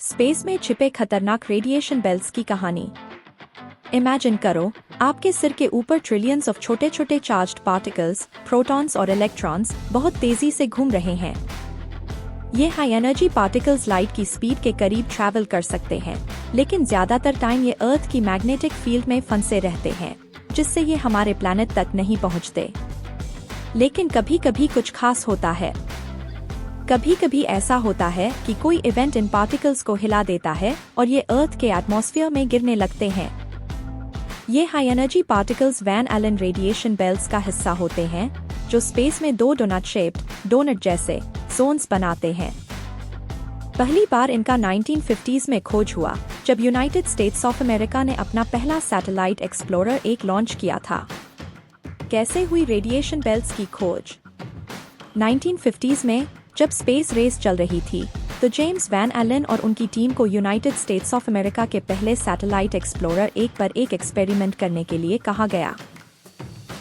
Space में छिपे खतरनाक रेडिएशन बेल्ट्स की कहानी। इमेजिन करो, आपके सिर के ऊपर ट्रिलियंस ऑफ छोटे छोटे चार्ज्ड पार्टिकल्स, प्रोटॉन्स और इलेक्ट्रॉन्स बहुत तेजी से घूम रहे हैं। ये हाई एनर्जी पार्टिकल्स लाइट की स्पीड के करीब ट्रैवल कर सकते हैं, लेकिन ज्यादातर टाइम ये अर्थ की मैग्नेटिक फील्ड में फंसे रहते हैं, जिससे ये हमारे प्लैनेट तक नहीं पहुंचते। लेकिन कभी कभी कुछ खास होता है। कभी कभी ऐसा होता है कि कोई इवेंट इन पार्टिकल्स को हिला देता है और ये अर्थ के एटमॉस्फेयर में गिरने लगते हैं। ये high energy particles Van Allen radiation belts का हिस्सा होते हैं, जो स्पेस में दो डोनट शेप्ड डोनट जैसे जोन्स बनाते हैं। पहली बार इनका 1950s में खोज हुआ, जब यूनाइटेड स्टेट्स ऑफ अमेरिका ने अपना पहला सैटेलाइट एक्सप्लोरर 1 लॉन्च किया था। कैसे हुई रेडिएशन बेल्ट्स की खोज? 1950s में जब स्पेस रेस चल रही थी, तो जेम्स वैन एलन और उनकी टीम को यूनाइटेड स्टेट्स ऑफ अमेरिका के पहले सैटेलाइट एक्सप्लोरर 1 पर एक एक्सपेरिमेंट करने के लिए कहा गया।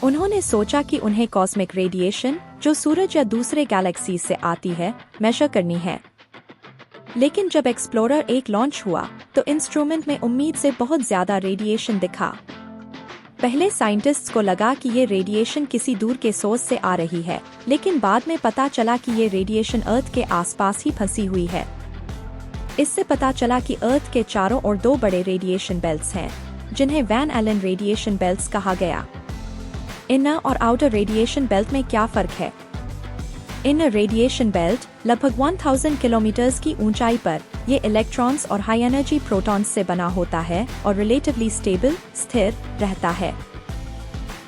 उन्होंने सोचा कि उन्हें कॉस्मिक रेडिएशन, जो सूरज या दूसरे गैलेक्सीज से आती है, मेजर करनी है। लेकिन जब एक्सप्लोरर 1 लॉन्च हुआ, तो इंस्ट्रूमेंट में उम्मीद से बहुत ज्यादा रेडिएशन दिखा। पहले साइंटिस्ट्स को लगा कि ये रेडिएशन किसी दूर के सोर्स से आ रही है, लेकिन बाद में पता चला कि ये रेडिएशन अर्थ के आसपास ही फंसी हुई है। इससे पता चला कि अर्थ के चारों ओर 2 बड़े रेडिएशन बेल्ट्स हैं, जिन्हें वैन एलन रेडिएशन बेल्ट्स कहा गया। इनर और आउटर रेडिएशन बेल्ट में क्या फर्क है? इनर रेडिएशन बेल्ट लगभग 1000 किलोमीटर की ऊंचाई पर ये इलेक्ट्रॉन्स और हाई एनर्जी प्रोटॉन्स से बना होता है और रिलेटिवली स्टेबल स्थिर रहता है।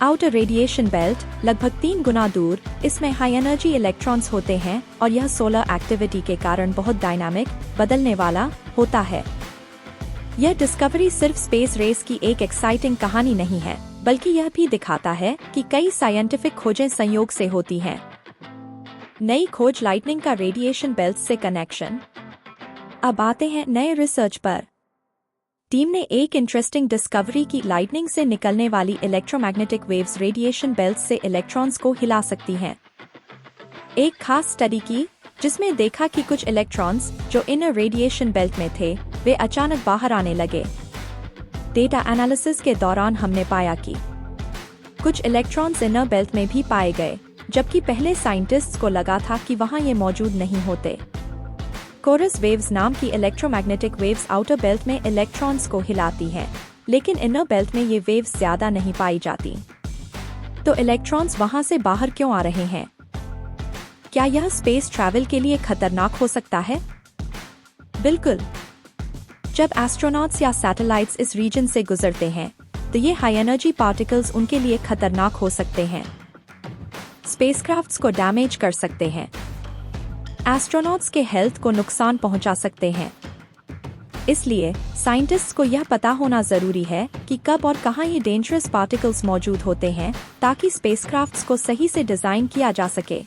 आउटर रेडिएशन बेल्ट लगभग 3 गुना दूर, इसमें हाई एनर्जी इलेक्ट्रॉन्स होते हैं और यह सोलर एक्टिविटी के कारण बहुत डायनामिक, बदलने वाला होता है। यह डिस्कवरी सिर्फ स्पेस रेस की एक एक्साइटिंग कहानी नहीं है, बल्कि यह भी दिखाता है कि कई साइंटिफिक खोजें संयोग से होती हैं। नई खोज लाइटनिंग का रेडिएशन बेल्ट से कनेक्शन। अब आते हैं नए रिसर्च पर। टीम ने एक इंटरेस्टिंग डिस्कवरी की। लाइटनिंग से निकलने वाली इलेक्ट्रोमैग्नेटिक वेव्स रेडिएशन बेल्ट से इलेक्ट्रॉन्स को हिला सकती हैं। एक खास स्टडी की, जिसमें देखा कि कुछ इलेक्ट्रॉन्स जो इनर रेडिएशन बेल्ट में थे, वे अचानक बाहर आने लगे। डेटा एनालिसिस के दौरान हमने पाया कि कुछ इलेक्ट्रॉन्स इनर बेल्ट में भी पाए गए, जबकि पहले साइंटिस्ट्स को लगा था कि वहां ये मौजूद नहीं होते। कोरस वेव्स नाम की इलेक्ट्रोमैग्नेटिक वेव्स आउटर बेल्ट में इलेक्ट्रॉन्स को हिलाती हैं, लेकिन इनर बेल्ट में ये वेव्स ज्यादा नहीं पाई जाती। तो इलेक्ट्रॉन्स वहां से बाहर क्यों आ रहे हैं? क्या यह स्पेस ट्रैवल के लिए खतरनाक हो सकता है? बिल्कुल। जब एस्ट्रोनॉट्स या सैटेलाइट्स इस रीजन से गुजरते हैं, तो ये हाई एनर्जी पार्टिकल्स उनके लिए खतरनाक हो सकते हैं। स्पेसक्राफ्ट्स को डैमेज कर सकते हैं। एस्ट्रोनॉट्स के हेल्थ को नुकसान पहुंचा सकते हैं। इसलिए साइंटिस्ट्स को यह पता होना जरूरी है कि कब और कहां ये डेंजरस पार्टिकल्स मौजूद होते हैं, ताकि स्पेसक्राफ्ट्स को सही से डिजाइन किया जा सके।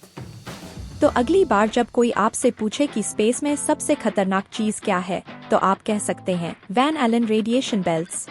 तो अगली बार जब कोई आपसे पूछे कि स्पेस में सबसे खतरनाक चीज क्या है, तो आप कह सकते हैं वैन एलन रेडिएशन बेल्ट्स।